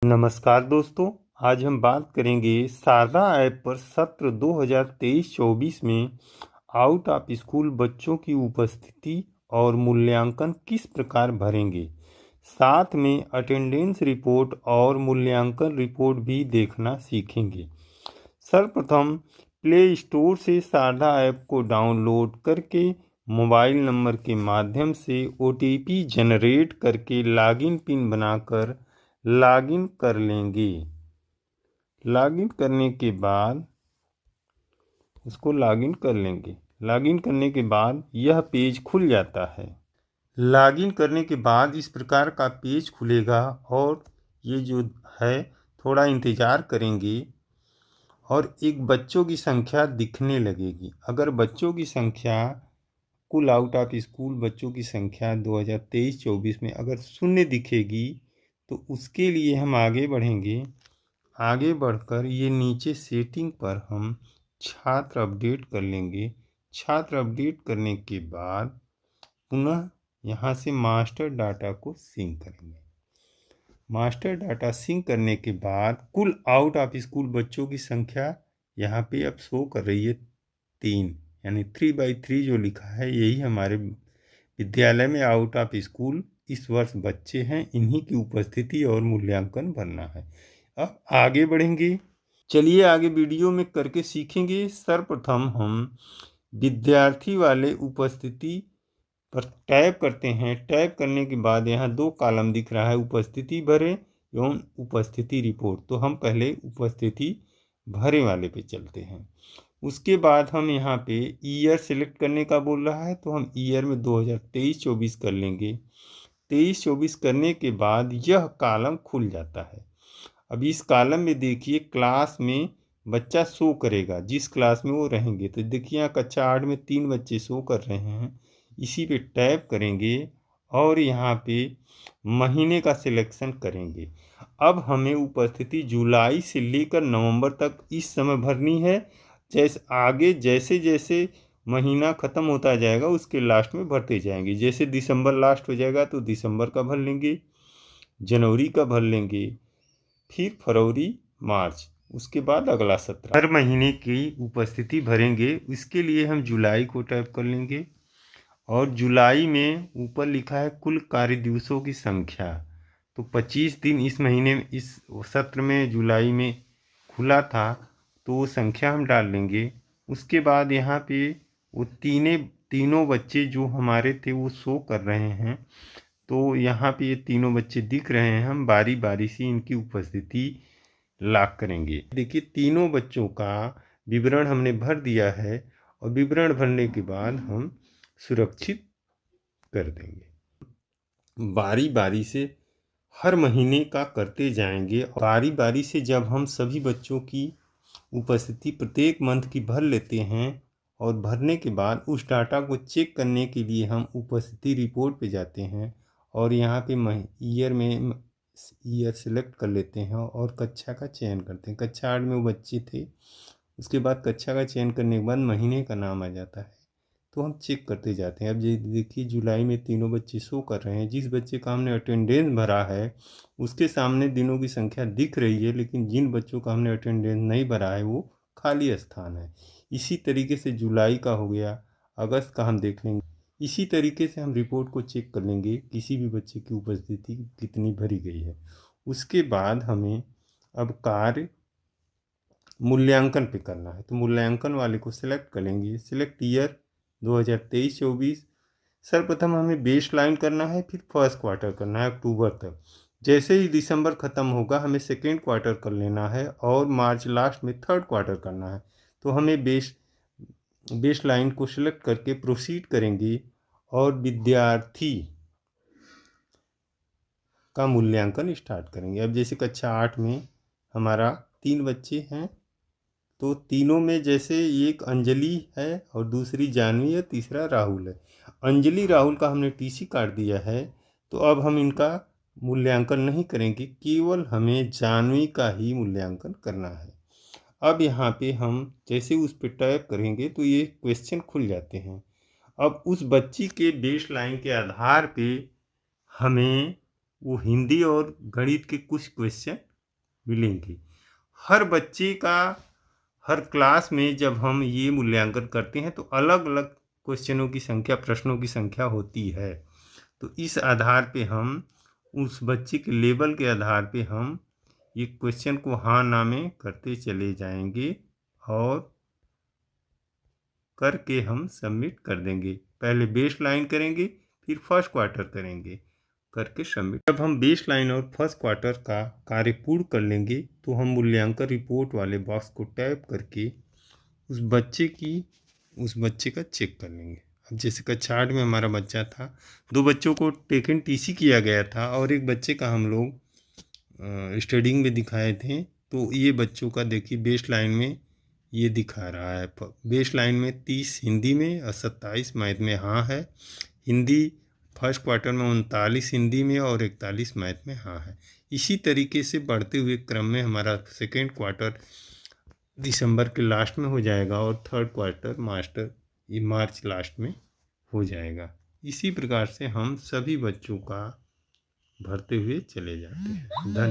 नमस्कार दोस्तों, आज हम बात करेंगे शारदा ऐप पर सत्र 2023-24 में आउट ऑफ स्कूल बच्चों की उपस्थिति और मूल्यांकन किस प्रकार भरेंगे। साथ में अटेंडेंस रिपोर्ट और मूल्यांकन रिपोर्ट भी देखना सीखेंगे। सर्वप्रथम प्ले स्टोर से शारदा ऐप को डाउनलोड करके मोबाइल नंबर के माध्यम से OTP जनरेट करके लॉगिन पिन बनाकर लॉगिन कर लेंगे। लॉगिन करने के बाद इसको लॉगिन कर लेंगे। लॉगिन करने के बाद यह पेज खुल जाता है। लॉगिन करने के बाद इस प्रकार का पेज खुलेगा और ये जो है थोड़ा इंतज़ार करेंगे और एक बच्चों की संख्या दिखने लगेगी। अगर बच्चों की संख्या कुल आउट ऑफ स्कूल बच्चों की संख्या 2023-24 में अगर शून्य दिखेगी तो उसके लिए हम आगे बढ़ेंगे। आगे बढ़कर ये नीचे सेटिंग पर हम छात्र अपडेट कर लेंगे। छात्र अपडेट करने के बाद पुनः यहाँ से मास्टर डाटा को सिंक करेंगे। मास्टर डाटा सिंक करने के बाद कुल आउट ऑफ स्कूल बच्चों की संख्या यहाँ पे अब शो कर रही है 3, यानी 3/3 जो लिखा है यही हमारे विद्यालय में आउट ऑफ स्कूल इस वर्ष बच्चे हैं। इन्हीं की उपस्थिति और मूल्यांकन भरना है। अब आगे बढ़ेंगे। चलिए आगे वीडियो में करके सीखेंगे। सर्वप्रथम हम विद्यार्थी वाले उपस्थिति पर टैप करते हैं। टैप करने के बाद यहाँ 2 कॉलम दिख रहा है, उपस्थिति भरे एवं उपस्थिति रिपोर्ट। तो हम पहले उपस्थिति भरे वाले पे चलते हैं। उसके बाद हम यहाँ पे ईयर सेलेक्ट करने का बोल रहा है, तो हम ईयर में 2023-24 कर लेंगे। 23-24 करने के बाद यह कॉलम खुल जाता है। अब इस कॉलम में देखिए क्लास में बच्चा शो करेगा, जिस क्लास में वो रहेंगे। तो देखिए यहाँ कक्षा 8 में 3 बच्चे शो कर रहे हैं। इसी पे टैप करेंगे और यहाँ पे महीने का सिलेक्शन करेंगे। अब हमें उपस्थिति जुलाई से लेकर नवंबर तक इस समय भरनी है। जैसे जैसे महीना ख़त्म होता जाएगा उसके लास्ट में भरते जाएंगे। जैसे दिसंबर लास्ट हो जाएगा तो दिसंबर का भर लेंगे, जनवरी का भर लेंगे, फिर फरवरी, मार्च, उसके बाद अगला सत्र। हर महीने की उपस्थिति भरेंगे। इसके लिए हम जुलाई को टैप कर लेंगे और जुलाई में ऊपर लिखा है कुल कार्य दिवसों की संख्या। तो 25 दिन इस महीने में इस सत्र में जुलाई में खुला था, तो वो संख्या हम डाल लेंगे। उसके बाद यहाँ पे वो तीनों बच्चे जो हमारे थे वो शो कर रहे हैं। तो यहाँ पे ये तीनों बच्चे दिख रहे हैं। हम बारी बारी से इनकी उपस्थिति लॉक करेंगे। देखिए तीनों बच्चों का विवरण हमने भर दिया है और विवरण भरने के बाद हम सुरक्षित कर देंगे। बारी बारी से हर महीने का करते जाएंगे। बारी बारी से जब हम सभी बच्चों की उपस्थिति प्रत्येक मंथ की भर लेते हैं और भरने के बाद उस डाटा को चेक करने के लिए हम उपस्थिति रिपोर्ट पे जाते हैं और यहाँ पे ईयर सेलेक्ट कर लेते हैं और कक्षा का चयन करते हैं। कक्षा 8 में वो बच्चे थे। उसके बाद कक्षा का चयन करने के बाद महीने का नाम आ जाता है, तो हम चेक करते जाते हैं। अब ये देखिए जुलाई में तीनों बच्चे शो कर रहे हैं। जिस बच्चे का हमने अटेंडेंस भरा है उसके सामने दिनों की संख्या दिख रही है, लेकिन जिन बच्चों का हमने अटेंडेंस नहीं भरा है वो खाली स्थान है। इसी तरीके से जुलाई का हो गया, अगस्त का हम देख लेंगे। इसी तरीके से हम रिपोर्ट को चेक कर लेंगे किसी भी बच्चे की उपस्थिति कितनी भरी गई है। उसके बाद हमें अब कार्य मूल्यांकन पे करना है, तो मूल्यांकन वाले को सिलेक्ट करेंगे। Select year 2023-24। सर्वप्रथम हमें बेस लाइन करना है, फिर फर्स्ट क्वार्टर करना है अक्टूबर तक। जैसे ही दिसंबर ख़त्म होगा हमें सेकेंड क्वार्टर कर लेना है और मार्च लास्ट में थर्ड क्वार्टर करना है। तो हमें बेस लाइन को सिलेक्ट करके प्रोसीड करेंगे और विद्यार्थी का मूल्यांकन स्टार्ट करेंगे। अब जैसे कक्षा 8 में हमारा 3 बच्चे हैं, तो तीनों में जैसे एक अंजलि है और दूसरी जानवी है, तीसरा राहुल है। अंजलि राहुल का हमने TC काट दिया है, तो अब हम इनका मूल्यांकन नहीं करेंगे, केवल हमें जानवी का ही मूल्यांकन करना है। अब यहाँ पे हम जैसे उस पर टैप करेंगे तो ये क्वेश्चन खुल जाते हैं। अब उस बच्ची के बेस लाइन के आधार पे हमें वो हिंदी और गणित के कुछ क्वेश्चन मिलेंगे। हर बच्चे का हर क्लास में जब हम ये मूल्यांकन करते हैं तो अलग अलग क्वेश्चनों की संख्या, प्रश्नों की संख्या होती है। तो इस आधार पे हम उस बच्चे के लेवल के आधार पे हम ये क्वेश्चन को हाँ ना में करते चले जाएंगे और करके हम सबमिट कर देंगे। पहले बेस लाइन करेंगे, फिर फर्स्ट क्वार्टर करेंगे, करके सबमिट। जब हम बेस लाइन और फर्स्ट क्वार्टर का कार्य पूर्ण कर लेंगे तो हम मूल्यांकन रिपोर्ट वाले बॉक्स को टैप करके उस बच्चे का चेक कर लेंगे। अब जैसे कक्षा 8 में हमारा बच्चा था, 2 बच्चों को टेकन टीसी किया गया था और एक बच्चे का हम लोग स्टडिंग में दिखाए थे। तो ये बच्चों का देखिए बेस लाइन में ये दिखा रहा है। बेस लाइन में 30 हिंदी में और 27 मैथ में हाँ है। हिंदी फर्स्ट क्वार्टर में 39 हिंदी में और 41 मैथ में हाँ है। इसी तरीके से बढ़ते हुए क्रम में हमारा सेकेंड क्वार्टर दिसंबर के लास्ट में हो जाएगा और थर्ड क्वार्टर मार्च लास्ट में हो जाएगा। इसी प्रकार से हम सभी बच्चों का भरते हुए चले जाते हैं। धन्यवाद।